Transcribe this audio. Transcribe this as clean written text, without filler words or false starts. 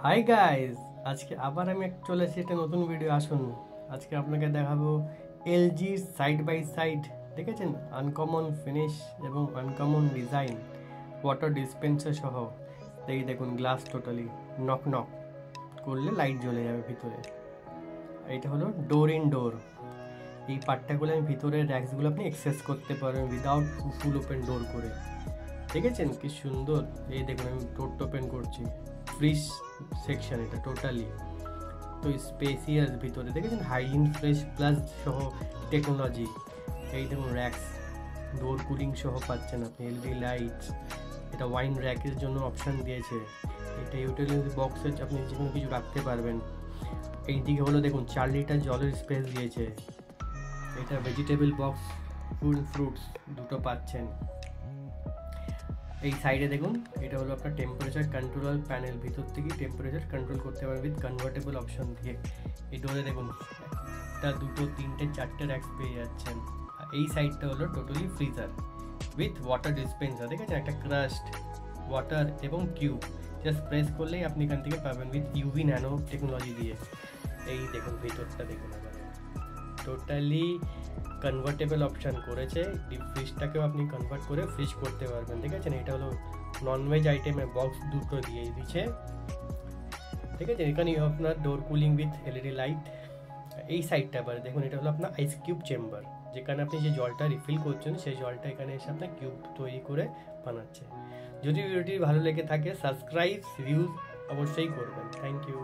Hi guys, আজকে আবার আমি চলে এসেছি একটা নতুন ভিডিও। আসুন আজকে আপনাকে দেখাবো এলজি সাইড বাই সাইড। দেখেছেন আনকমন ফিনিশ এবং আনকমন ডিজাইন, ওয়াটার ডিসপেন্সার সহ। এই দেখুন গ্লাস টোটালি নক নক করলে লাইট জ্বলে যাবে ভিতরে। এইটা হলো ডোর ইন ডোর। এই পার্টটাগুলো আমি ভিতরের র্যাক্সগুলো আপনি অ্যাক্সেস করতে পারবেন উইদাউট ফুল ওপেন ডোর করে। দেখেছেন কি সুন্দর। এই দেখুন আমি ডোরটা ওপেন করছি, ফ্রিজ সেকশন এটা টোটালি তো স্পেসিয়াস ভিতরে। দেখেছেন হাইজিন ফ্রেশ প্লাস সহ টেকনোলজি। এই দেখুন র্যাক্স, ডোর কুলিং সহ পাচ্ছেন আপনি, এলইডি লাইটস। এটা ওয়াইন র্যাকের জন্য অপশান দিয়েছে। এটা ইউটিলিটি বক্সে আপনি যে কোনো কিছু রাখতে পারবেন। এইদিকে হলো দেখুন 4 লিটার জলের স্পেস দিয়েছে। এটা ভেজিটেবল বক্স, ফ্রুটস দুটো পাচ্ছেন। এই সাইডে দেখুন এটা হলো আপনার টেম্পারেচার কন্ট্রোল প্যানেল, ভিতর থেকে টেম্পারেচার কন্ট্রোল করতে পারবেন উইথ কনভার্টেবল অপশন দিয়ে। এই ডোরে দেখুন একটা, দুটো, তিনটে, চারটে র্যাক্স পেয়ে যাচ্ছেন। এই সাইডটা হলো totally freezer with water dispenser. দেখেছেন একটা ক্রাস্ট ওয়াটার এবং কিউব, জাস্ট প্রেস করলেই আপনি এখান থেকে পাবেন উইথ ইউভি ন্যানো টেকনোলজি দিয়ে। এই দেখুন ভিতরটা দেখুন, টোটালি কনভার্টেবল অপশান করেছে। ডিপ ফ্রিজটাকেও আপনি কনভার্ট করে ফ্রিজ করতে পারবেন। ঠিক আছে, এটা হলো ননভেজ আইটেমের বক্স দুটো দিয়ে দিচ্ছে। ঠিক আছে, এখানে আপনার ডোর কুলিং উইথ এলইডি লাইট। এই সাইডটা আবার দেখুন, এটা হলো আপনার আইস কিউব চেম্বার, যেখানে আপনি যে জলটা রিফিল করছেন সেই জলটা এখানে এসে আপনার কিউব তৈরি করে বানাচ্ছে। যদি ভিডিওটি ভালো লেগে থাকে সাবস্ক্রাইব, ভিউজ অবশ্যই করবেন। Thank you.